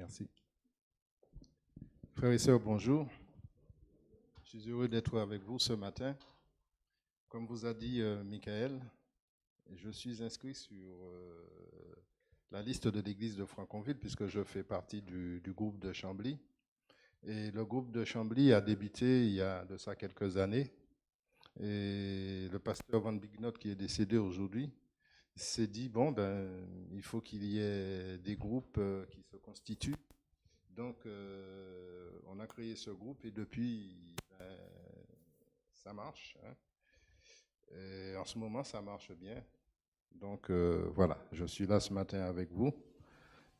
Merci. Frères et sœurs, bonjour. Je suis heureux d'être avec vous ce matin. Comme vous a dit Michael, je suis inscrit sur la liste de l'église de Franconville puisque je fais partie du groupe de Chambly. Et le groupe de Chambly a débuté il y a de ça quelques années. Et le pasteur Van Bignot, qui est décédé aujourd'hui, s'est dit, il faut qu'il y ait des groupes qui se constituent. Donc, on a créé ce groupe et depuis, ça marche. Hein. Et en ce moment, ça marche bien. Donc, voilà, je suis là ce matin avec vous.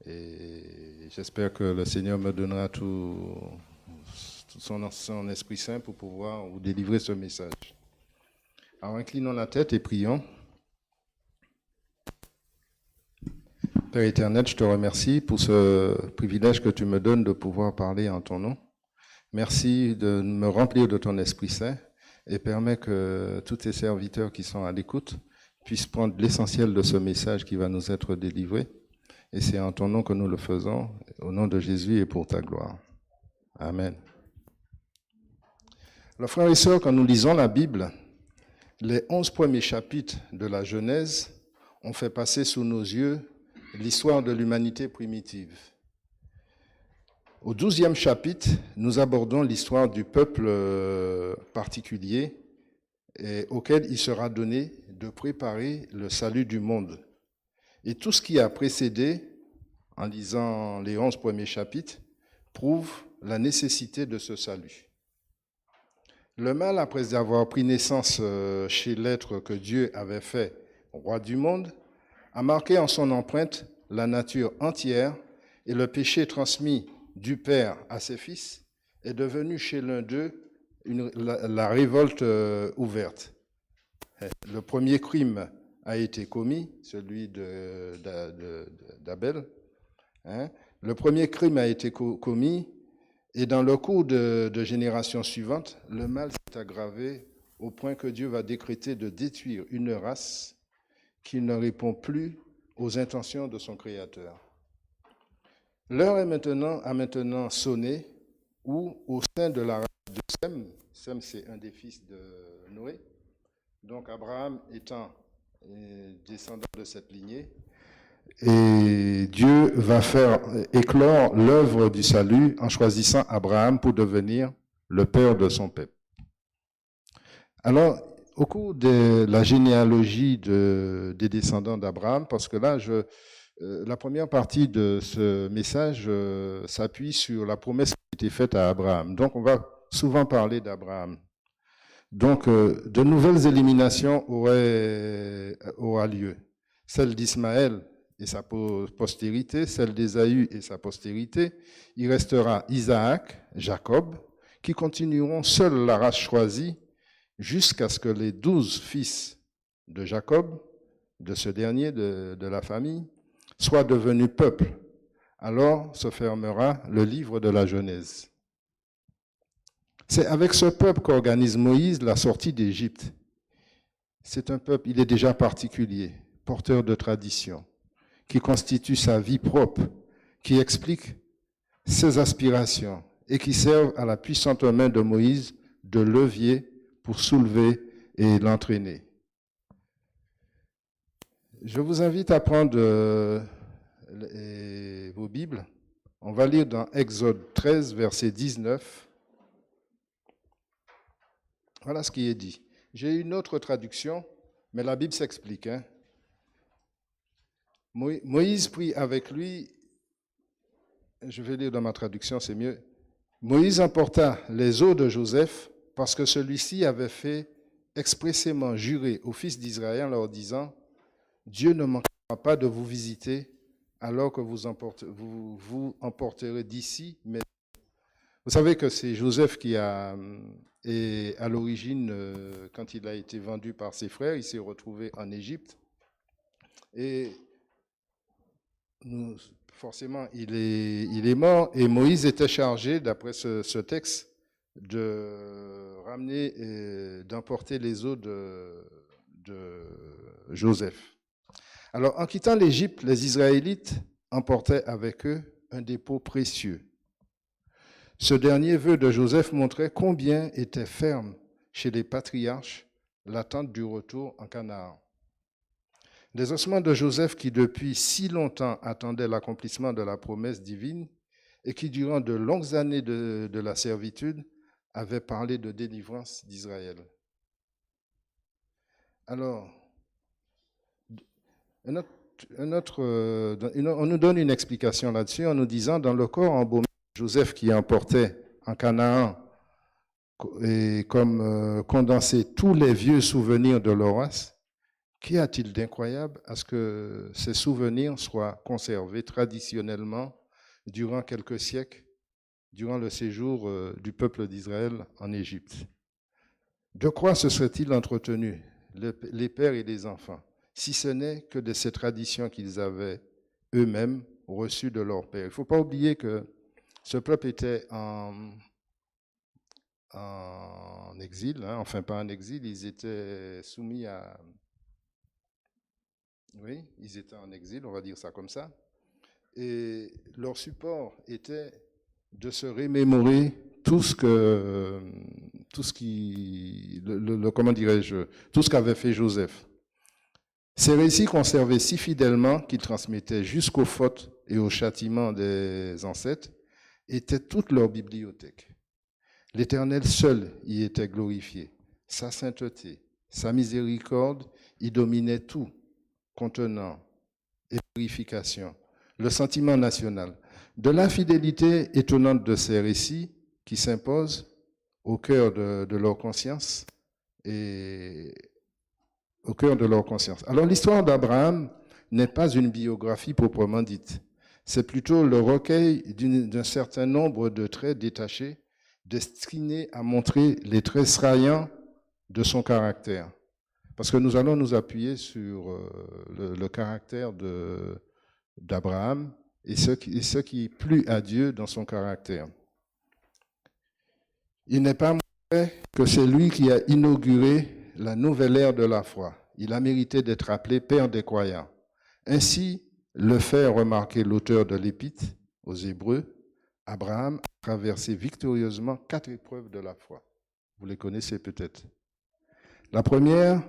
Et j'espère que le Seigneur me donnera tout son Esprit Saint pour pouvoir vous délivrer ce message. Alors, inclinons la tête et prions. Père éternel, je te remercie pour ce privilège que tu me donnes de pouvoir parler en ton nom. Merci de me remplir de ton Esprit Saint et permets que tous tes serviteurs qui sont à l'écoute puissent prendre l'essentiel de ce message qui va nous être délivré. Et c'est en ton nom que nous le faisons, au nom de Jésus et pour ta gloire. Amen. Alors, frères et sœurs, quand nous lisons la Bible, les 11 premiers chapitres de la Genèse ont fait passer sous nos yeux l'histoire de l'humanité primitive. Au 12e chapitre, nous abordons l'histoire du peuple particulier auquel il sera donné de préparer le salut du monde. Et tout ce qui a précédé, en lisant les 11 premiers chapitres, prouve la nécessité de ce salut. Le mal, après avoir pris naissance chez l'être que Dieu avait fait roi du monde, a marqué en son empreinte la nature entière et le péché transmis du Père à ses fils est devenu chez l'un d'eux la révolte ouverte. Le premier crime a été commis, celui d'Abel. Le premier crime a été commis et dans le cours de générations suivantes, le mal s'est aggravé au point que Dieu va décréter de détruire une race qui ne répond plus aux intentions de son Créateur. L'heure a maintenant sonné où, au sein de la race de Sem c'est un des fils de Noé, donc Abraham étant descendant de cette lignée, et Dieu va faire éclore l'œuvre du salut en choisissant Abraham pour devenir le père de son peuple. Alors, au cours de la généalogie des descendants d'Abraham, parce que là, la première partie de ce message s'appuie sur la promesse qui a été faite à Abraham. Donc, on va souvent parler d'Abraham. Donc, de nouvelles éliminations aura lieu. Celle d'Ismaël et sa postérité, celle d'Ésaü et sa postérité. Il restera Isaac, Jacob, qui continueront seuls la race choisie jusqu'à ce que les 12 fils de Jacob, de ce dernier, de la famille, soient devenus peuple. Alors se fermera le livre de la Genèse. C'est avec ce peuple qu'organise Moïse la sortie d'Égypte. C'est un peuple, il est déjà particulier, porteur de tradition, qui constitue sa vie propre, qui explique ses aspirations et qui servent à la puissante main de Moïse de levier pour soulever et l'entraîner. Je vous invite à prendre vos Bibles. On va lire dans Exode 13, verset 19. Voilà ce qui est dit. J'ai une autre traduction, mais la Bible s'explique. Moïse prit avec lui, je vais lire dans ma traduction, c'est mieux. Moïse emporta les os de Joseph parce que celui-ci avait fait expressément jurer aux fils d'Israël en leur disant « Dieu ne manquera pas de vous visiter alors que vous emporterez d'ici. » Mais vous savez que c'est Joseph qui est à l'origine, quand il a été vendu par ses frères, il s'est retrouvé en Égypte. Et forcément, il est mort et Moïse était chargé, d'après ce texte, de ramener, d'emporter les os de Joseph. Alors, en quittant l'Égypte, les Israélites emportaient avec eux un dépôt précieux. Ce dernier vœu de Joseph montrait combien était ferme chez les patriarches l'attente du retour en Canaan. Les ossements de Joseph qui depuis si longtemps attendaient l'accomplissement de la promesse divine et qui durant de longues années de la servitude avaient parlé de délivrance d'Israël. Alors, on nous donne une explication là-dessus en nous disant dans le corps embaumé de Joseph qui emportait en Canaan et comme condensé tous les vieux souvenirs de leur race, qu'y a-t-il d'incroyable à ce que ces souvenirs soient conservés traditionnellement durant quelques siècles, durant le séjour du peuple d'Israël en Égypte? De quoi se serait-il entretenu, les pères et les enfants, si ce n'est que de ces traditions qu'ils avaient eux-mêmes reçues de leur père? Il ne faut pas oublier que ce peuple était en exil, enfin pas en exil, ils étaient soumis à... Oui, ils étaient en exil, on va dire ça comme ça. Et leur support était de se remémorer tout ce qu'avait fait Joseph. Ces récits conservés si fidèlement qu'ils transmettaient jusqu'aux fautes et aux châtiments des ancêtres étaient toute leur bibliothèque. L'Éternel seul y était glorifié. Sa sainteté, sa miséricorde y dominait tout, contenant et purification, le sentiment national. De l'infidélité étonnante de ces récits qui s'imposent au cœur de leur conscience et au cœur de leur conscience. Alors l'histoire d'Abraham n'est pas une biographie proprement dite. C'est plutôt le recueil d'un certain nombre de traits détachés destinés à montrer les traits saillants de son caractère. Parce que nous allons nous appuyer sur le caractère d'Abraham et ce qui plut à Dieu dans son caractère. Il n'est pas mauvais que c'est lui qui a inauguré la nouvelle ère de la foi. Il a mérité d'être appelé Père des croyants. Ainsi le fait remarquer l'auteur de l'Épître aux Hébreux, Abraham a traversé victorieusement 4 épreuves de la foi. Vous les connaissez peut-être. La première,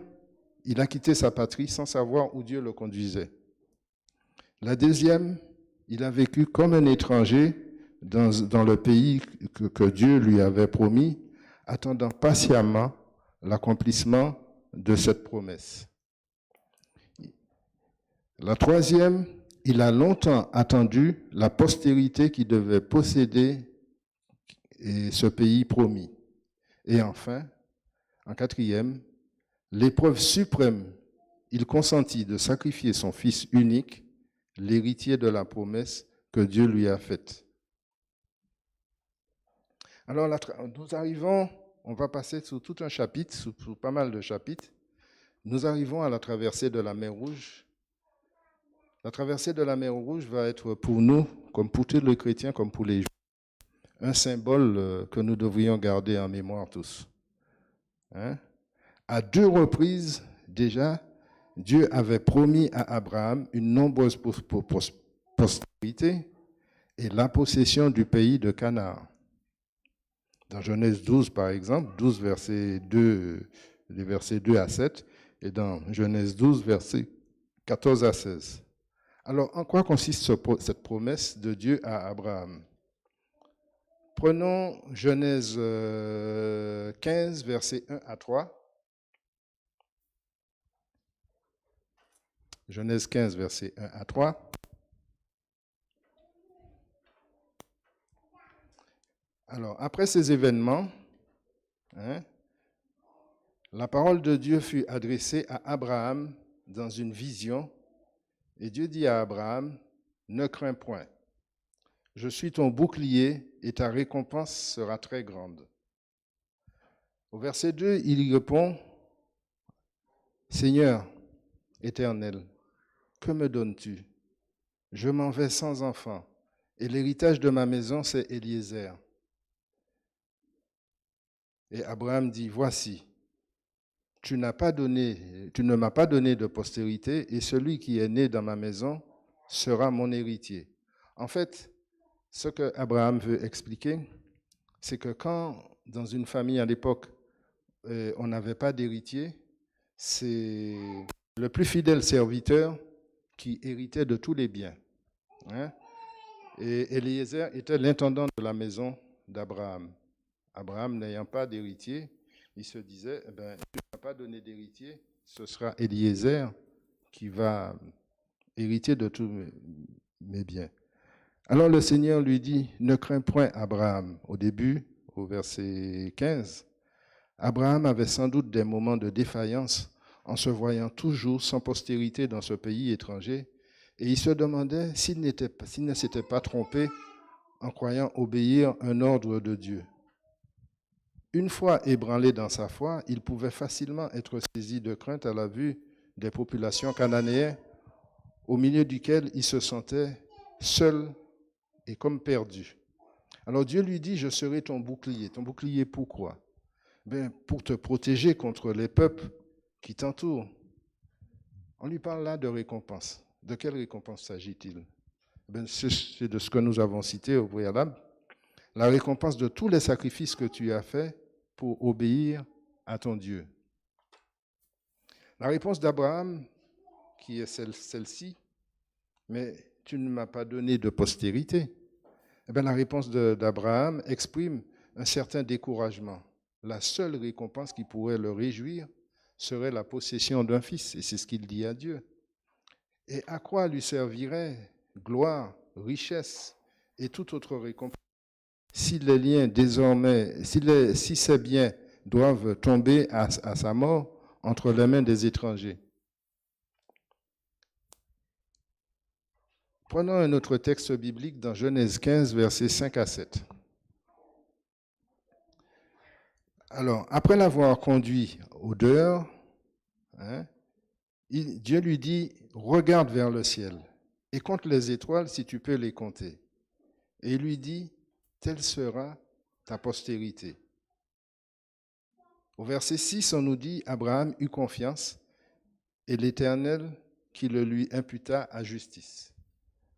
il a quitté sa patrie sans savoir où Dieu le conduisait. La deuxième, il a vécu comme un étranger dans le pays que Dieu lui avait promis, attendant patiemment l'accomplissement de cette promesse. La troisième, il a longtemps attendu la postérité qui devait posséder ce pays promis. Et enfin, en quatrième, l'épreuve suprême, il consentit de sacrifier son fils unique, l'héritier de la promesse que Dieu lui a faite. Alors, nous arrivons, on va passer sur tout un chapitre, sur pas mal de chapitres. Nous arrivons à la traversée de la mer Rouge. La traversée de la mer Rouge va être pour nous, comme pour tous les chrétiens, comme pour les Juifs, un symbole que nous devrions garder en mémoire tous. À 2 reprises, déjà, Dieu avait promis à Abraham une nombreuse postérité et la possession du pays de Canaan. Dans Genèse 12, par exemple, 12 versets 2, les versets 2 à 7, et dans Genèse 12, versets 14 à 16. Alors, en quoi consiste cette promesse de Dieu à Abraham? Prenons Genèse 15, versets 1 à 3. Genèse 15, versets 1 à 3. Alors, après ces événements, la parole de Dieu fut adressée à Abraham dans une vision. Et Dieu dit à Abraham, « Ne crains point, je suis ton bouclier et ta récompense sera très grande. » Au verset 2, il y répond, « Seigneur éternel, que me donnes-tu? Je m'en vais sans enfant, et l'héritage de ma maison, c'est Eliezer. » Et Abraham dit, « Voici, tu ne m'as pas donné de postérité, et celui qui est né dans ma maison sera mon héritier. » En fait, Ce que Abraham veut expliquer, c'est que quand, dans une famille à l'époque, on n'avait pas d'héritier, c'est le plus fidèle serviteur qui héritait de tous les biens, hein. Et Eliezer était l'intendant de la maison d'Abraham. Abraham n'ayant pas d'héritier, il se disait, eh ben, tu ne vas pas donner d'héritier, ce sera Eliezer qui va hériter de tous mes biens. Alors le Seigneur lui dit, ne crains point Abraham. Au début, au verset 15, Abraham avait sans doute des moments de défaillance en se voyant toujours sans postérité dans ce pays étranger, et il se demandait s'il ne s'était pas trompé en croyant obéir un ordre de Dieu. Une fois ébranlé dans sa foi, il pouvait facilement être saisi de crainte à la vue des populations cananéennes au milieu duquel il se sentait seul et comme perdu. Alors Dieu lui dit, je serai ton bouclier. Ton bouclier pourquoi? Ben, pour te protéger contre les peuples qui t'entourent. On lui parle là de récompense. De quelle récompense s'agit-il? Ben, c'est de ce que nous avons cité au préalable. La récompense de tous les sacrifices que tu as faits pour obéir à ton Dieu. La réponse d'Abraham, qui est celle-ci, mais tu ne m'as pas donné de postérité. Eh bien, la réponse d'Abraham exprime un certain découragement. La seule récompense qui pourrait le réjouir serait la possession d'un fils, et c'est ce qu'il dit à Dieu. Et à quoi lui servirait gloire, richesse et toute autre récompense si les liens désormais, si ces biens doivent tomber à sa mort entre les mains des étrangers? Prenons un autre texte biblique dans Genèse 15, versets 5 à 7. Alors, après l'avoir conduit au dehors, hein, Dieu lui dit, regarde vers le ciel et compte les étoiles si tu peux les compter. Et il lui dit, telle sera ta postérité. Au verset 6, on nous dit, Abraham eut confiance et l'Éternel qui le lui imputa à justice.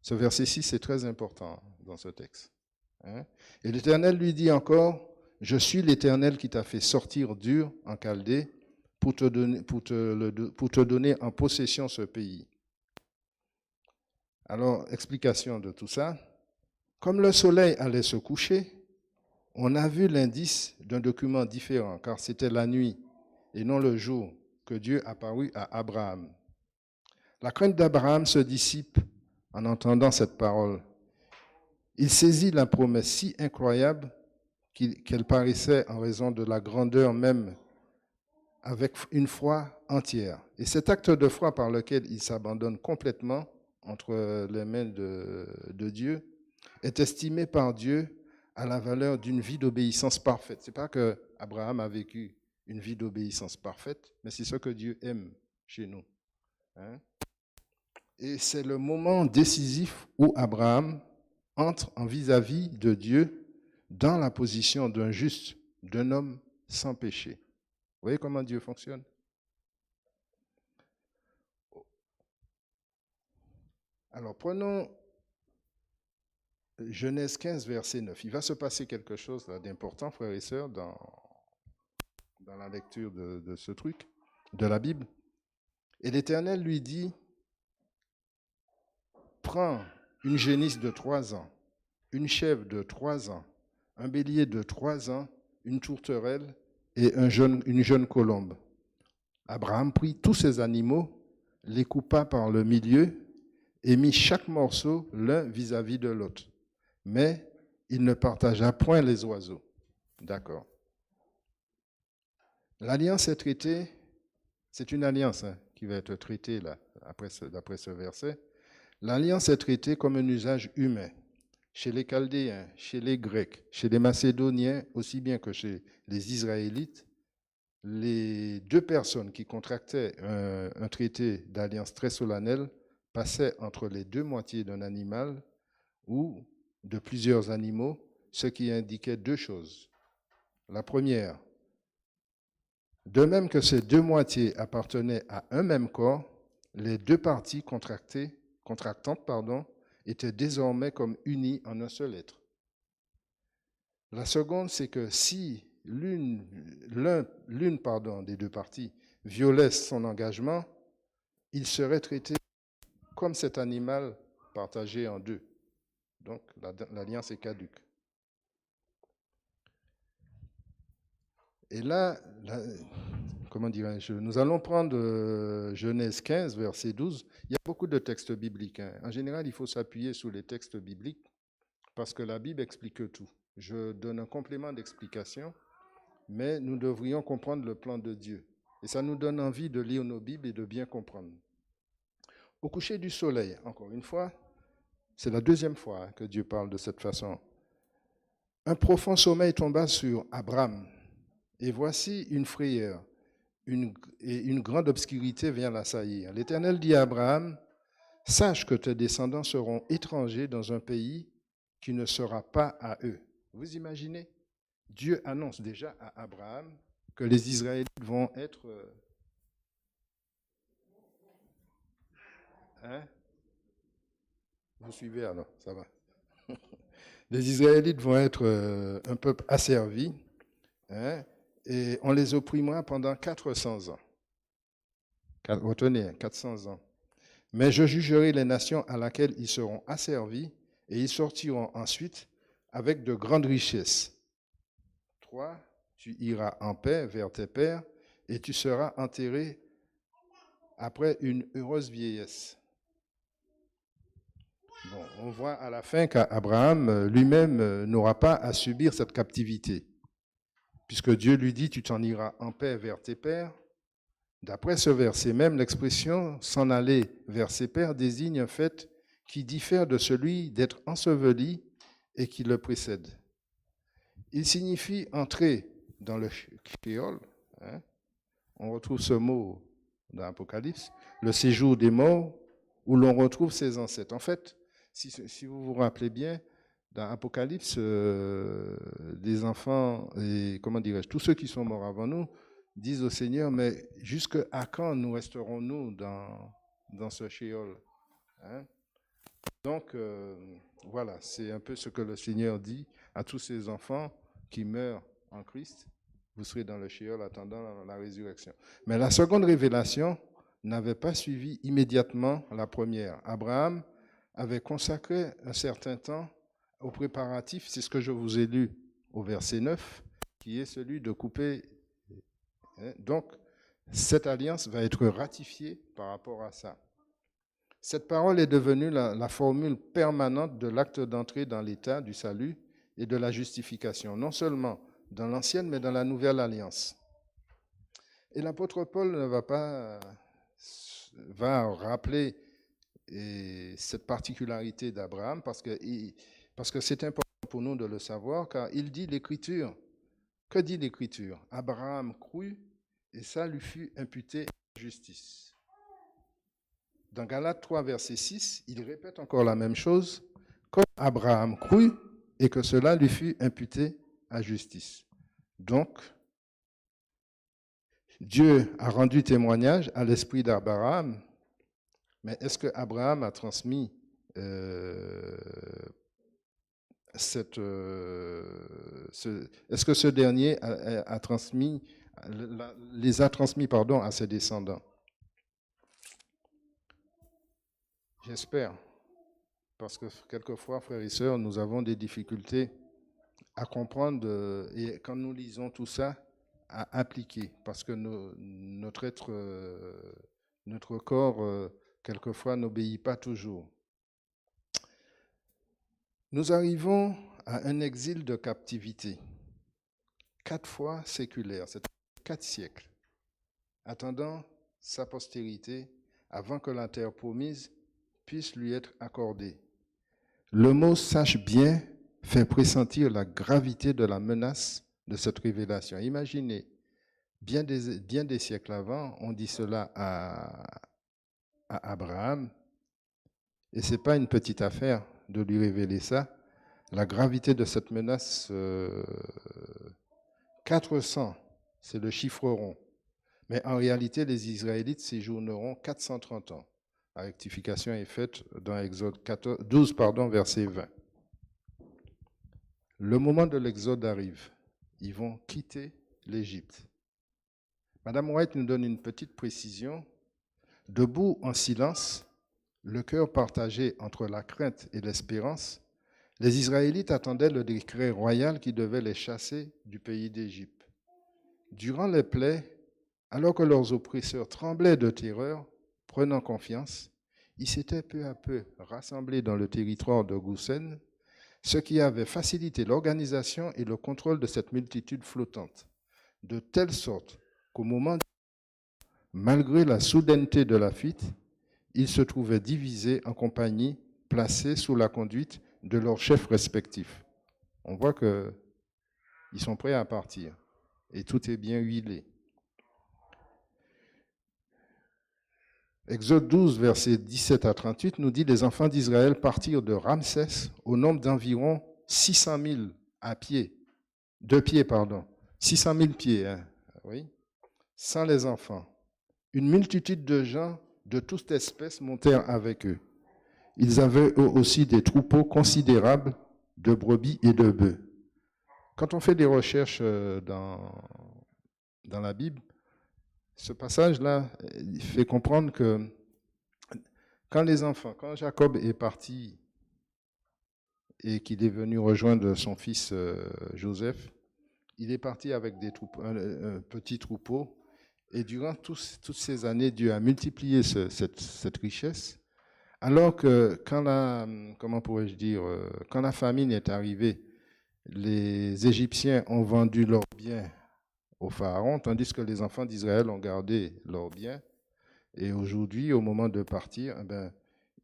Ce verset 6 est très important dans ce texte. Hein? Et l'Éternel lui dit encore, je suis l'Éternel qui t'a fait sortir d'Ur en Chaldée pour te donner en possession ce pays. Alors, explication de tout ça. Comme le soleil allait se coucher, on a vu l'indice d'un document différent, car c'était la nuit et non le jour que Dieu apparut à Abraham. La crainte d'Abraham se dissipe en entendant cette parole. Il saisit la promesse si incroyable qu'elle paraissait en raison de la grandeur même, avec une foi entière. Et cet acte de foi par lequel il s'abandonne complètement entre les mains de Dieu est estimé par Dieu à la valeur d'une vie d'obéissance parfaite. Ce n'est pas que Abraham a vécu une vie d'obéissance parfaite, mais c'est ce que Dieu aime chez nous. Hein? Et c'est le moment décisif où Abraham entre en vis-à-vis de Dieu dans la position d'un juste, d'un homme sans péché. Vous voyez comment Dieu fonctionne? Alors prenons Genèse 15, verset 9. Il va se passer quelque chose d'important, frères et sœurs, dans la lecture de ce truc, de la Bible. Et l'Éternel lui dit, prends une génisse de 3 ans, une chèvre de 3 ans, un bélier de 3 ans, une tourterelle et une jeune colombe. Abraham prit tous ces animaux, les coupa par le milieu et mit chaque morceau l'un vis-à-vis de l'autre. Mais il ne partagea point les oiseaux. D'accord. L'alliance est traitée, c'est une alliance qui va être traitée là, d'après ce verset. L'alliance est traitée comme un usage humain. Chez les Chaldéens, chez les Grecs, chez les Macédoniens, aussi bien que chez les Israélites, les deux personnes qui contractaient un traité d'alliance très solennel passaient entre les deux moitiés d'un animal ou de plusieurs animaux, ce qui indiquait deux choses. La première, de même que ces deux moitiés appartenaient à un même corps, les deux parties contractantes étaient désormais comme unis en un seul être. La seconde, c'est que si l'une des deux parties violait son engagement, il serait traité comme cet animal partagé en deux. Donc l'alliance est caduque. Et là, comment dirais-je, nous allons prendre Genèse 15, verset 12. Il y a beaucoup de textes bibliques. En général, il faut s'appuyer sur les textes bibliques parce que la Bible explique tout. Je donne un complément d'explication, mais nous devrions comprendre le plan de Dieu. Et ça nous donne envie de lire nos Bibles et de bien comprendre. Au coucher du soleil, encore une fois, c'est la deuxième fois que Dieu parle de cette façon. Un profond sommeil tomba sur Abraham, et voici une frayeur, et une grande obscurité vient l'assaillir. L'Éternel dit à Abraham, sache que tes descendants seront étrangers dans un pays qui ne sera pas à eux. Vous imaginez? Dieu annonce déjà à Abraham que les Israélites vont être... Vous suivez alors, ça va. Les Israélites vont être un peuple asservi, et on les opprimera pendant 400 ans. Retenez, 400 ans. Mais je jugerai les nations à laquelle ils seront asservis, et ils sortiront ensuite avec de grandes richesses. Toi, tu iras en paix vers tes pères, et tu seras enterré après une heureuse vieillesse. Bon, on voit à la fin qu'Abraham lui-même n'aura pas à subir cette captivité, puisque Dieu lui dit, tu t'en iras en paix vers tes pères. D'après ce verset même, l'expression « s'en aller vers ses pères » désigne un fait qui diffère de celui d'être enseveli et qui le précède. Il signifie entrer dans le Sheol. On retrouve ce mot dans l'Apocalypse, le séjour des morts, où l'on retrouve ses ancêtres. En fait, si vous vous rappelez bien, dans l'Apocalypse, les enfants, et comment dirais-je, tous ceux qui sont morts avant nous, disent au Seigneur, mais jusqu'à quand nous resterons-nous dans ce Sheol? Donc, voilà, c'est un peu ce que le Seigneur dit à tous ces enfants qui meurent en Christ. Vous serez dans le Sheol attendant la résurrection. Mais la seconde révélation n'avait pas suivi immédiatement la première. Abraham avait consacré un certain temps aux préparatifs, c'est ce que je vous ai lu au verset 9, qui est celui de couper. Donc, cette alliance va être ratifiée par rapport à ça. Cette parole est devenue la formule permanente de l'acte d'entrée dans l'état du salut et de la justification, non seulement dans l'ancienne, mais dans la nouvelle alliance. Et l'apôtre Paul ne va rappeler cette particularité d'Abraham parce que c'est important pour nous de le savoir, car il dit l'Écriture. Que dit l'Écriture? Abraham crut et ça lui fut imputé à justice. Dans Galates 3, verset 6, il répète encore la même chose, comme Abraham crut et que cela lui fut imputé à justice. Donc, Dieu a rendu témoignage à l'esprit d'Abraham, mais est-ce que Abraham a transmis est-ce que ce dernier les a transmis à ses descendants? J'espère, parce que quelquefois, frères et sœurs, nous avons des difficultés à comprendre et quand nous lisons tout ça, à appliquer, parce que notre corps, quelquefois, n'obéit pas toujours. Nous arrivons à un exil de captivité, 4 fois séculaire, c'est 4 siècles, attendant sa postérité avant que la terre promise puisse lui être accordée. Le mot « sache bien » fait pressentir la gravité de la menace de cette révélation. Imaginez, bien des siècles avant, on dit cela à Abraham, et ce n'est pas une petite affaire de lui révéler ça. La gravité de cette menace, 400, c'est le chiffre rond. Mais en réalité, les Israélites séjourneront 430 ans. La rectification est faite dans Exode 12, verset 20. Le moment de l'exode arrive. Ils vont quitter l'Égypte. Madame White nous donne une petite précision. Debout en silence, le cœur partagé entre la crainte et l'espérance, les Israélites attendaient le décret royal qui devait les chasser du pays d'Égypte. Durant les plaies, alors que leurs oppresseurs tremblaient de terreur, prenant confiance, ils s'étaient peu à peu rassemblés dans le territoire de Goussen, ce qui avait facilité l'organisation et le contrôle de cette multitude flottante, de telle sorte qu'au moment, malgré la soudaineté de la fuite, ils se trouvaient divisés en compagnies placées sous la conduite de leurs chefs respectifs. On voit qu'ils sont prêts à partir et tout est bien huilé. Exode 12, versets 17 à 38 nous dit « Les enfants d'Israël partirent de Ramsès au nombre d'environ 600 000 à pied, 600 000 pieds, oui, sans les enfants. Une multitude de gens de toute espèce montèrent avec eux. Ils avaient eux aussi des troupeaux considérables de brebis et de bœufs. » Quand on fait des recherches dans la Bible, ce passage-là fait comprendre que quand Jacob est parti et qu'il est venu rejoindre son fils Joseph, il est parti avec un petit troupeau. Et durant toutes ces années, Dieu a multiplié cette richesse. Alors que quand la famine est arrivée, les Égyptiens ont vendu leurs biens au Pharaon, tandis que les enfants d'Israël ont gardé leurs biens. Et aujourd'hui, au moment de partir,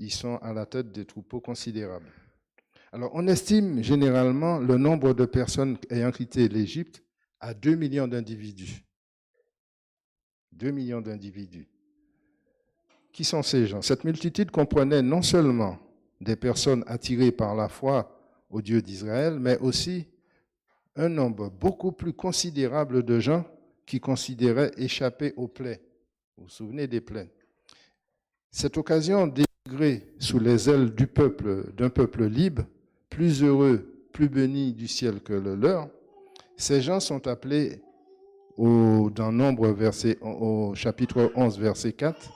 ils sont à la tête des troupeaux considérables. Alors, on estime généralement le nombre de personnes ayant quitté l'Égypte à 2 millions d'individus. 2 millions d'individus. Qui sont ces gens? Cette multitude comprenait non seulement des personnes attirées par la foi au Dieu d'Israël, mais aussi un nombre beaucoup plus considérable de gens qui considéraient échapper aux plaies. Vous vous souvenez des plaies? Cette occasion d'émigrer sous les ailes d'un peuple libre, plus heureux, plus béni du ciel que le leur, ces gens sont appelés dans Nombre au chapitre 11, verset 4,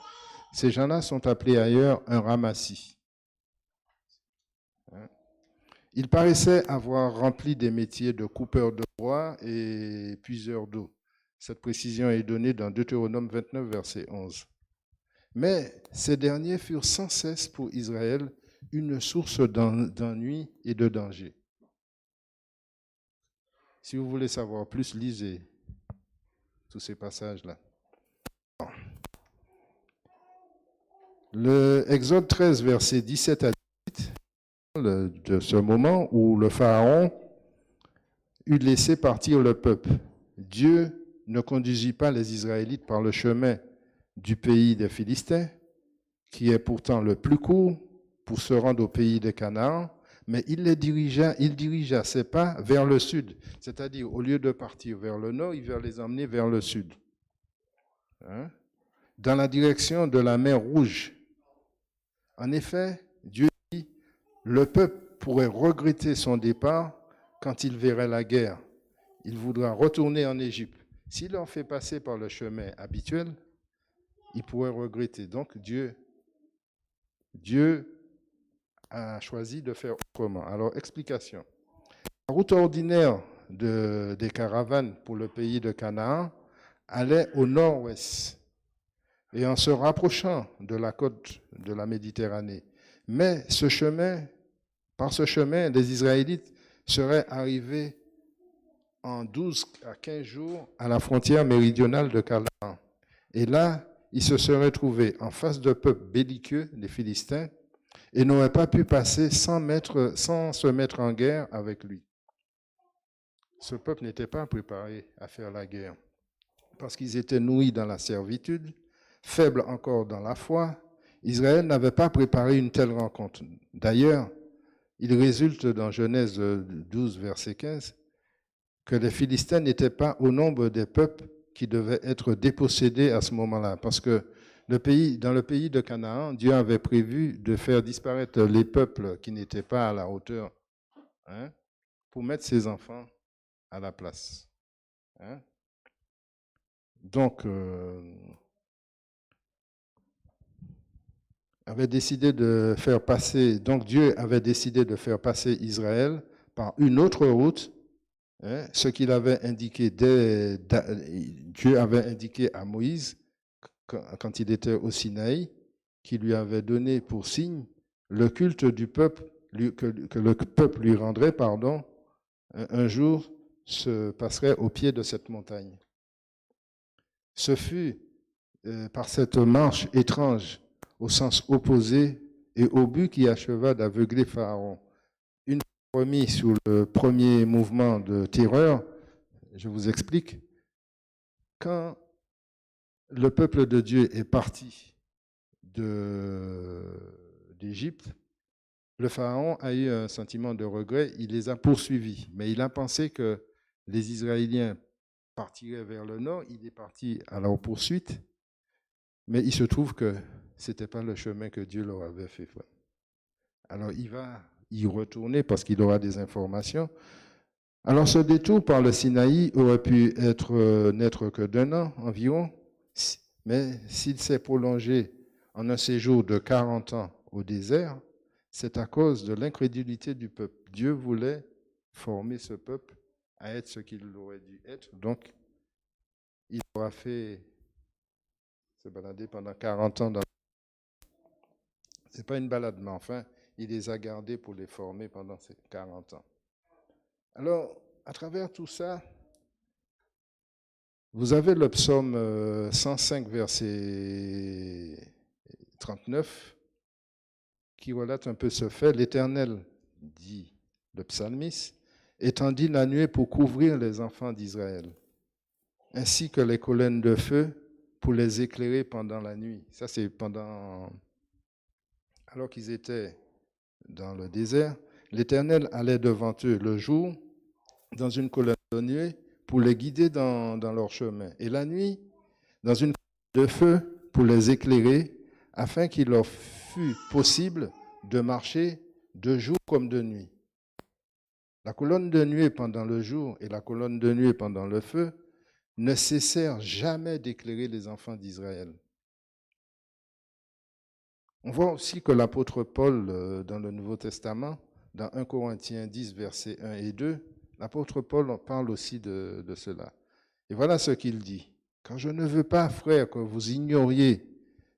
ces gens-là sont appelés ailleurs un ramassis. Ils paraissaient avoir rempli des métiers de coupeur de bois et puiseur d'eau. Cette précision est donnée dans Deutéronome 29, verset 11. Mais ces derniers furent sans cesse pour Israël une source d'ennui et de danger. Si vous voulez savoir plus, lisez tous ces passages-là. Le Exode 13, verset 17 à 18, de ce moment où le Pharaon eut laissé partir le peuple. Dieu ne conduisit pas les Israélites par le chemin du pays des Philistins, qui est pourtant le plus court pour se rendre au pays de Canaan, mais il dirigea ses pas vers le sud, c'est-à-dire au lieu de partir vers le nord, il va les emmener vers le sud, dans la direction de la mer Rouge. En effet, Dieu dit, le peuple pourrait regretter son départ quand il verrait la guerre. Il voudra retourner en Égypte. S'il en fait passer par le chemin habituel, il pourrait regretter. Donc Dieu a choisi de faire autrement. Alors, explication. La route ordinaire des caravanes pour le pays de Canaan allait au nord-ouest et en se rapprochant de la côte de la Méditerranée. Mais par ce chemin, les Israélites seraient arrivés en 12 à 15 jours à la frontière méridionale de Canaan. Et là, ils se seraient trouvés en face de peuples belliqueux, les Philistins, et n'auraient pas pu passer sans se mettre en guerre avec lui. Ce peuple n'était pas préparé à faire la guerre parce qu'ils étaient nourris dans la servitude, faibles encore dans la foi. Israël n'avait pas préparé une telle rencontre. D'ailleurs, il résulte dans Genèse 12, verset 15, que les Philistins n'étaient pas au nombre des peuples qui devaient être dépossédés à ce moment-là, parce que Dans le pays de Canaan, Dieu avait prévu de faire disparaître les peuples qui n'étaient pas à la hauteur, hein, pour mettre ses enfants à la place. Hein. Donc, Dieu avait décidé de faire passer Israël par une autre route, hein, ce qu'il avait indiqué Dieu avait indiqué à Moïse quand il était au Sinaï, qui lui avait donné pour signe le culte du peuple, que le peuple lui rendrait, pardon, un jour se passerait au pied de cette montagne. Ce fut par cette marche étrange au sens opposé et au but qui acheva d'aveugler Pharaon. Une fois remis sur le premier mouvement de terreur, je vous explique, quand le peuple de Dieu est parti d'Égypte, le Pharaon a eu un sentiment de regret, il les a poursuivis, mais il a pensé que les Israéliens partiraient vers le nord, il est parti à leur poursuite, mais il se trouve que ce n'était pas le chemin que Dieu leur avait fait. Alors il va y retourner parce qu'il aura des informations. Alors ce détour par le Sinaï aurait pu n'être que d'un an environ, mais s'il s'est prolongé en un séjour de 40 ans au désert, c'est à cause de l'incrédulité du peuple. Dieu voulait former ce peuple à être ce qu'il aurait dû être. Donc, il aura fait se balader pendant 40 ans. Ce n'est pas une balade, mais enfin, il les a gardés pour les former pendant ces 40 ans. Alors, à travers tout ça, vous avez le psaume 105, verset 39, qui relate un peu ce fait. L'Éternel, dit le psalmiste, étendit la nuée pour couvrir les enfants d'Israël, ainsi que les colonnes de feu pour les éclairer pendant la nuit. Ça, c'est alors qu'ils étaient dans le désert. L'Éternel allait devant eux le jour dans une colonne de nuée pour les guider dans leur chemin, et la nuit dans une colonne de feu pour les éclairer, afin qu'il leur fût possible de marcher de jour comme de nuit. La colonne de nuée pendant le jour et la colonne de nuée pendant le feu ne cessèrent jamais d'éclairer les enfants d'Israël. On voit aussi que l'apôtre Paul, dans le Nouveau Testament, dans 1 Corinthiens 10, versets 1 et 2, l'apôtre Paul parle aussi de cela. Et voilà ce qu'il dit. « Quand je ne veux pas, frères, que vous ignoriez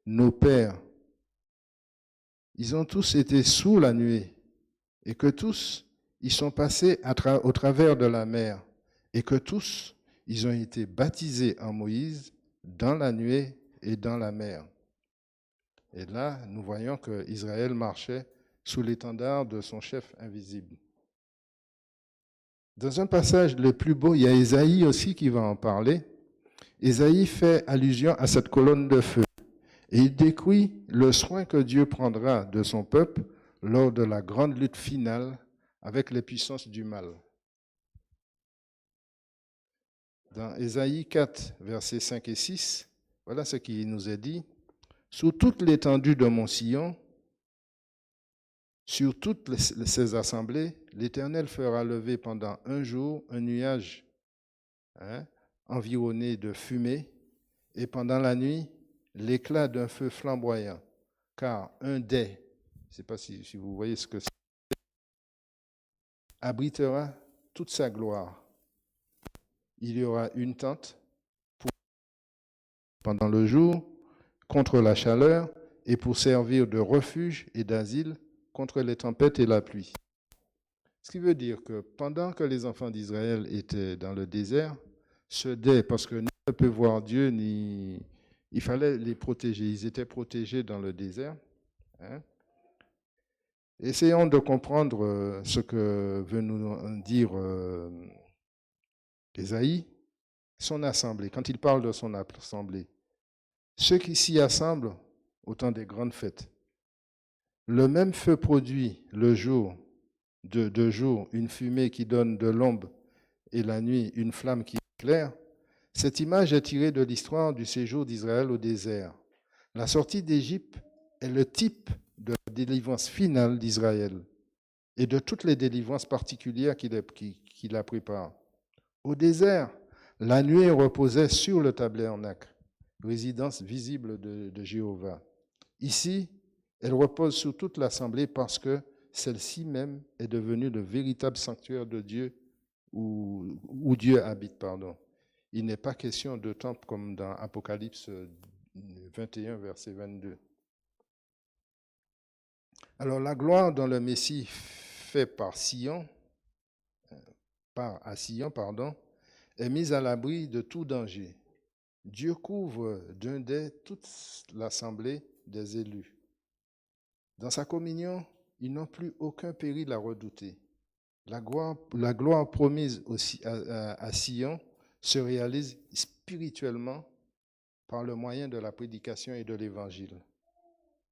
nos pères, ils ont tous été sous la nuée, et que tous, ils sont passés au travers de la mer, et que tous, ils ont été baptisés en Moïse dans la nuée et dans la mer. » Et là, nous voyons qu'Israël marchait sous l'étendard de son chef invisible. Dans un passage le plus beau, il y a Ésaïe aussi qui va en parler. Ésaïe fait allusion à cette colonne de feu. Et il décrit le soin que Dieu prendra de son peuple lors de la grande lutte finale avec les puissances du mal. Dans Ésaïe 4, versets 5 et 6, voilà ce qui nous est dit. « Sous toute l'étendue de mon sillon, sur toutes ces assemblées, l'Éternel fera lever pendant un jour un nuage environné de fumée, et pendant la nuit, l'éclat d'un feu flamboyant, car un dais, je ne sais pas si vous voyez ce que c'est, abritera toute sa gloire. Il y aura une tente pendant le jour contre la chaleur et pour servir de refuge et d'asile contre les tempêtes et la pluie. » Ce qui veut dire que pendant que les enfants d'Israël étaient dans le désert, ce dais, parce que ni ne peut voir Dieu, ni il fallait les protéger. Ils étaient protégés dans le désert. Essayons de comprendre ce que veut nous dire Ésaïe, son assemblée. Quand il parle de son assemblée, ceux qui s'y assemblent au temps des grandes fêtes, le même feu produit le jour, de jour, une fumée qui donne de l'ombre, et la nuit, une flamme qui éclaire. Cette image est tirée de l'histoire du séjour d'Israël au désert. La sortie d'Égypte est le type de la délivrance finale d'Israël et de toutes les délivrances particulières qu'il la prépare. Au désert, la nuée reposait sur le tabernacle, résidence visible de Jéhovah. Ici, elle repose sur toute l'assemblée parce que celle-ci même est devenue le véritable sanctuaire de Dieu où Dieu habite. Il n'est pas question de temple comme dans Apocalypse 21, verset 22. Alors la gloire dont le Messie fait par Sion, est mise à l'abri de tout danger. Dieu couvre d'un dais toute l'assemblée des élus. Dans sa communion, ils n'ont plus aucun péril à redouter. La gloire promise aussi à Sion se réalise spirituellement par le moyen de la prédication et de l'évangile.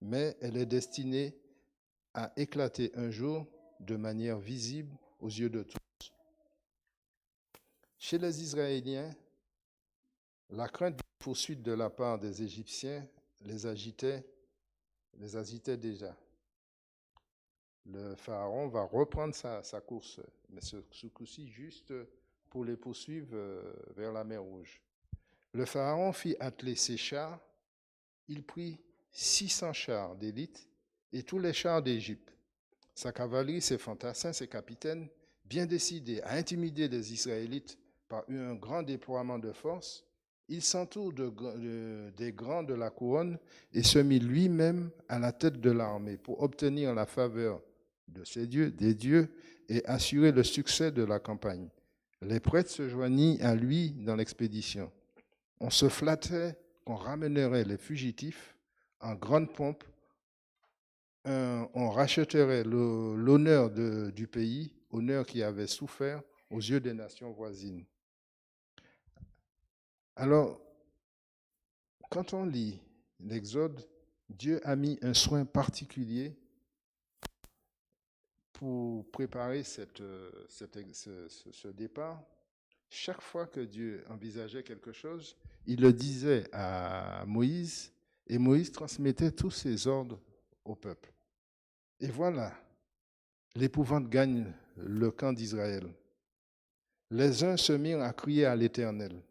Mais elle est destinée à éclater un jour de manière visible aux yeux de tous. Chez les Israéliens, la crainte de poursuite de la part des Égyptiens les agitait déjà. Le pharaon va reprendre sa course, mais ce coup-ci juste pour les poursuivre vers la mer Rouge. Le pharaon fit atteler ses chars, il prit 600 chars d'élite et tous les chars d'Égypte. Sa cavalerie, ses fantassins, ses capitaines, bien décidés à intimider les Israélites par un grand déploiement de force, il s'entoure des grands de la couronne et se mit lui-même à la tête de l'armée pour obtenir la faveur des dieux, et assurer le succès de la campagne. Les prêtres se joignirent à lui dans l'expédition. On se flattait qu'on ramènerait les fugitifs en grande pompe. On rachèterait l'honneur du pays, honneur qui avait souffert aux yeux des nations voisines. Alors, quand on lit l'Exode, Dieu a mis un soin particulier pour préparer ce départ. Chaque fois que Dieu envisageait quelque chose, il le disait à Moïse, et Moïse transmettait tous ses ordres au peuple. Et voilà, l'épouvante gagne le camp d'Israël. Les uns se mirent à crier à l'Éternel,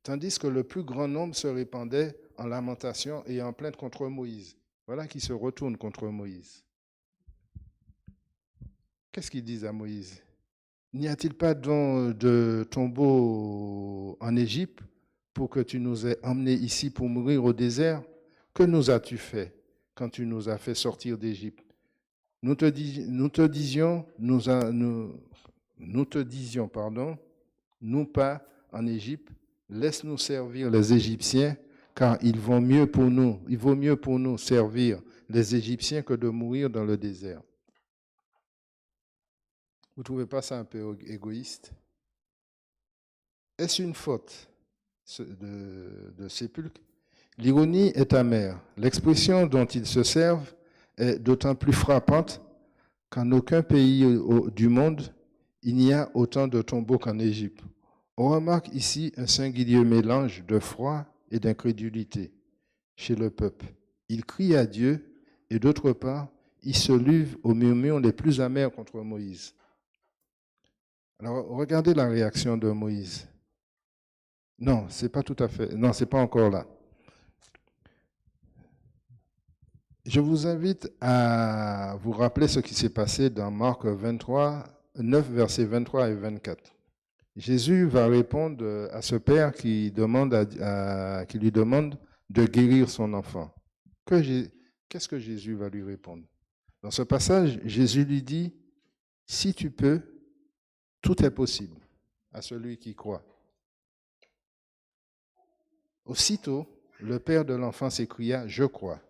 tandis que le plus grand nombre se répandait en lamentation et en plainte contre Moïse. Voilà qui se retourne contre Moïse. Qu'est-ce qu'ils disent à Moïse? N'y a-t-il pas de tombeau en Égypte pour que tu nous aies emmenés ici pour mourir au désert? Que nous as-tu fait quand tu nous as fait sortir d'Égypte? Nous te disions, nous pas en Égypte, laisse-nous servir les Égyptiens, car il vaut mieux pour nous servir les Égyptiens que de mourir dans le désert. Vous ne trouvez pas ça un peu égoïste? Est-ce une faute de sépulcre? L'ironie est amère. L'expression dont ils se servent est d'autant plus frappante qu'en aucun pays du monde, il n'y a autant de tombeaux qu'en Égypte. On remarque ici un singulier mélange de foi et d'incrédulité chez le peuple. Il crie à Dieu et d'autre part, il se livre aux murmures les plus amers contre Moïse. Alors, regardez la réaction de Moïse. Non, c'est pas tout à fait. Non, c'est pas encore là. Je vous invite à vous rappeler ce qui s'est passé dans Marc 23, 9, versets 23 et 24. Jésus va répondre à ce père qui lui demande de guérir son enfant. Qu'est-ce que Jésus va lui répondre? Dans ce passage, Jésus lui dit, si tu peux, tout est possible à celui qui croit. Aussitôt, le père de l'enfant s'écria, je crois.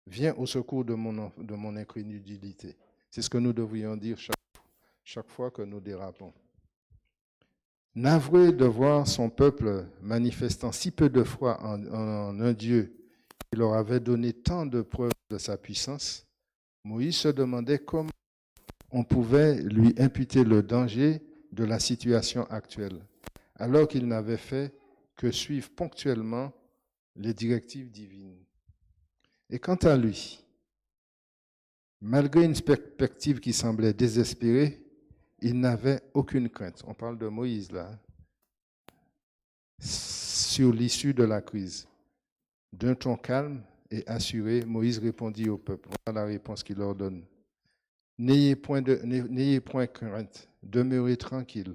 Viens au secours de mon incrédulité. C'est ce que nous devrions dire chaque fois que nous dérapons. Navré de voir son peuple manifestant si peu de foi en un Dieu qui leur avait donné tant de preuves de sa puissance, Moïse se demandait comment on pouvait lui imputer le danger de la situation actuelle, alors qu'il n'avait fait que suivre ponctuellement les directives divines. Et quant à lui, malgré une perspective qui semblait désespérée, il n'avait aucune crainte. On parle de Moïse là, sur l'issue de la crise. D'un ton calme et assuré, Moïse répondit au peuple. Voilà la réponse qu'il leur donne. N'ayez point crainte, demeurez tranquille,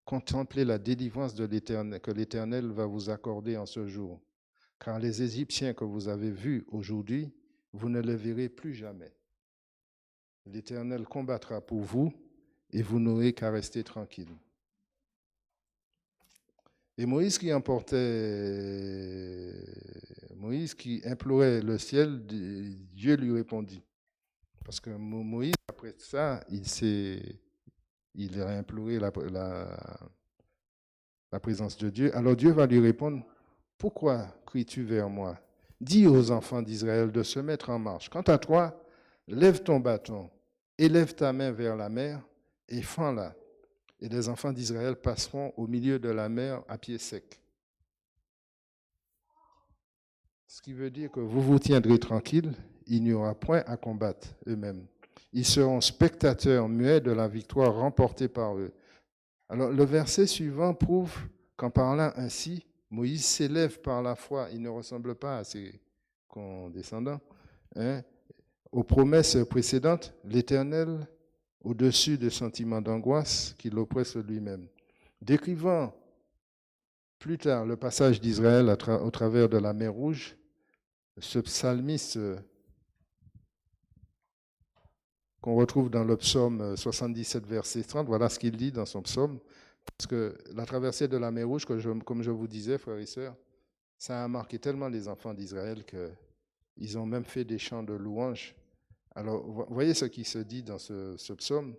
contemplez la délivrance de l'Éternel, que l'Éternel va vous accorder en ce jour. Car les Égyptiens que vous avez vus aujourd'hui, vous ne les verrez plus jamais. L'Éternel combattra pour vous et vous n'aurez qu'à rester tranquille. Et Moïse qui implorait le ciel, Dieu lui répondit. Parce que Moïse, après ça, il a imploré la présence de Dieu. Alors Dieu va lui répondre, pourquoi cries-tu vers moi? Dis aux enfants d'Israël de se mettre en marche. Quant à toi, lève ton bâton, élève ta main vers la mer et fends-la. Et les enfants d'Israël passeront au milieu de la mer à pied sec. Ce qui veut dire que vous vous tiendrez tranquille, il n'y aura point à combattre eux-mêmes. Ils seront spectateurs muets de la victoire remportée par eux. Alors le verset suivant prouve qu'en parlant ainsi, Moïse s'élève par la foi. Il ne ressemble pas à ses condescendants. Aux promesses précédentes, l'Éternel au-dessus des sentiments d'angoisse qui l'oppressent lui-même. Décrivant plus tard le passage d'Israël au travers de la mer Rouge, ce psalmiste qu'on retrouve dans le psaume 77, verset 30, voilà ce qu'il dit dans son psaume, parce que la traversée de la mer Rouge, comme je vous disais, frères et sœurs, ça a marqué tellement les enfants d'Israël qu'ils ont même fait des chants de louanges. Alors, voyez ce qui se dit dans ce psaume.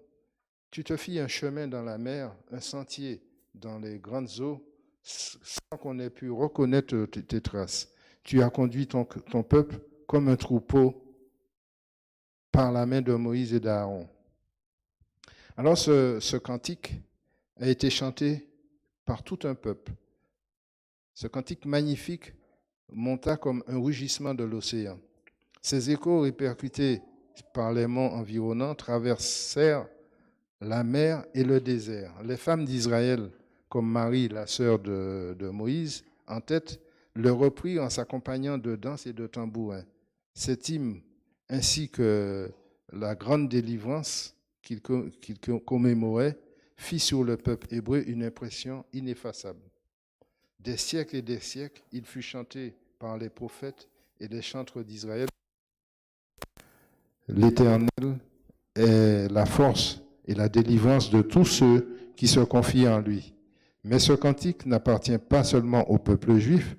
Tu te fis un chemin dans la mer, un sentier dans les grandes eaux, sans qu'on ait pu reconnaître tes traces. Tu as conduit ton peuple comme un troupeau par la main de Moïse et d'Aaron. Alors, ce cantique a été chanté par tout un peuple. Ce cantique magnifique monta comme un rugissement de l'océan. Ces échos répercutés par les monts environnants traversèrent la mer et le désert. Les femmes d'Israël, comme Marie, la sœur de Moïse, en tête, le reprirent en s'accompagnant de danses et de tambourins. Cet hymne, ainsi que la grande délivrance qu'il commémorait, fit sur le peuple hébreu une impression ineffaçable. Des siècles et des siècles, il fut chanté par les prophètes et les chantres d'Israël. L'Éternel est la force et la délivrance de tous ceux qui se confient en lui. Mais ce cantique n'appartient pas seulement au peuple juif,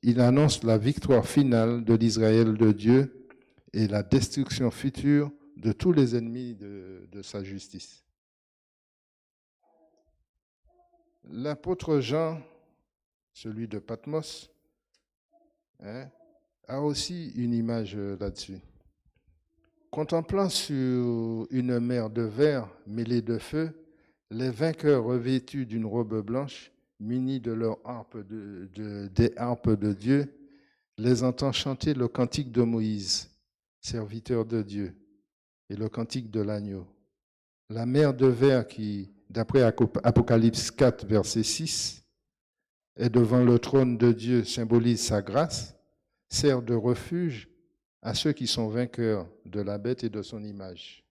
il annonce la victoire finale de l'Israël de Dieu et la destruction future de tous les ennemis de sa justice. L'apôtre Jean, celui de Patmos, a aussi une image là-dessus. Contemplant sur une mer de verre mêlée de feu, les vainqueurs revêtus d'une robe blanche, munis de leurs harpes des harpes de Dieu, les entend chanter le cantique de Moïse, serviteur de Dieu, et le cantique de l'agneau. La mer de verre qui, d'après Apocalypse 4, verset 6, est devant le trône de Dieu, symbolise sa grâce, sert de refuge à ceux qui sont vainqueurs de la bête et de son image.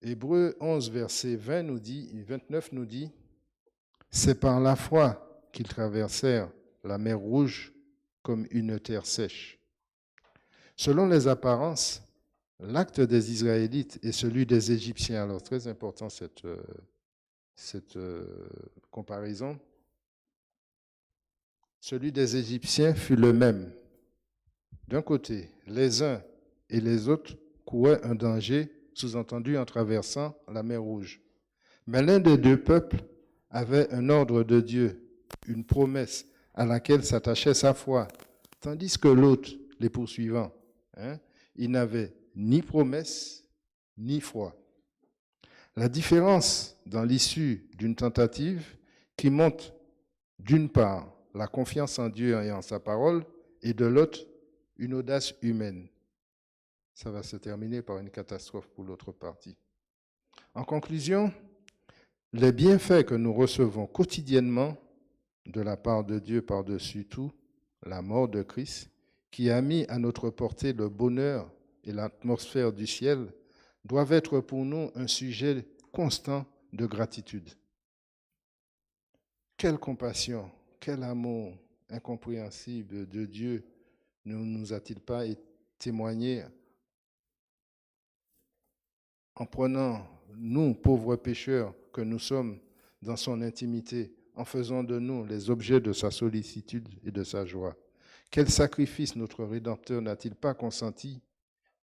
Hébreux 11, verset 29 nous dit, c'est par la foi qu'ils traversèrent la mer Rouge comme une terre sèche. Selon les apparences, l'acte des Israélites et celui des Égyptiens, alors très important cette comparaison, celui des Égyptiens fut le même. D'un côté, les uns et les autres couraient un danger, sous-entendu en traversant la mer Rouge. Mais l'un des deux peuples avait un ordre de Dieu, une promesse à laquelle s'attachait sa foi, tandis que l'autre, les poursuivants, il n'avait ni promesse ni foi. La différence dans l'issue d'une tentative qui montre d'une part la confiance en Dieu et en sa parole, et de l'autre, une audace humaine. Ça va se terminer par une catastrophe pour l'autre partie. En conclusion, les bienfaits que nous recevons quotidiennement de la part de Dieu par-dessus tout, la mort de Christ, qui a mis à notre portée le bonheur et l'atmosphère du ciel, doivent être pour nous un sujet constant de gratitude. Quelle compassion, quel amour incompréhensible de Dieu ne nous a-t-il pas témoigné en prenant, nous, pauvres pécheurs que nous sommes, dans son intimité, en faisant de nous les objets de sa sollicitude et de sa joie. Quel sacrifice notre Rédempteur n'a-t-il pas consenti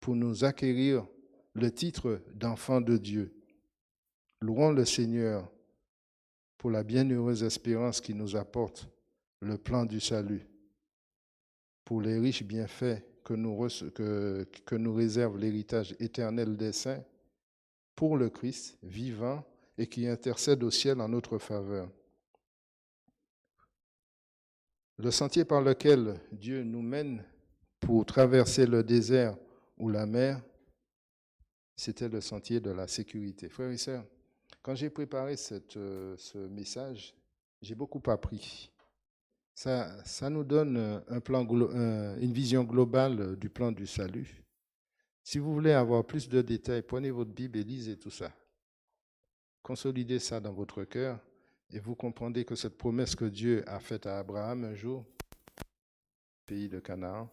pour nous acquérir le titre d'enfant de Dieu? Louons le Seigneur pour la bienheureuse espérance qui nous apporte le plan du salut, pour les riches bienfaits que nous réserve l'héritage éternel des saints, pour le Christ vivant et qui intercède au ciel en notre faveur. Le sentier par lequel Dieu nous mène pour traverser le désert ou la mer, c'était le sentier de la sécurité. Frères et sœurs, quand j'ai préparé ce message, j'ai beaucoup appris. Ça nous donne une vision globale du plan du salut. Si vous voulez avoir plus de détails, prenez votre Bible et lisez tout ça. Consolidez ça dans votre cœur et vous comprendrez que cette promesse que Dieu a faite à Abraham un jour, pays de Canaan,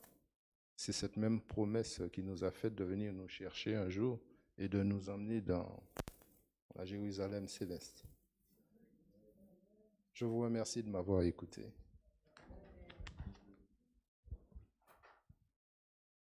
c'est cette même promesse qui nous a fait de venir nous chercher un jour et de nous emmener dans la Jérusalem céleste. Je vous remercie de m'avoir écouté.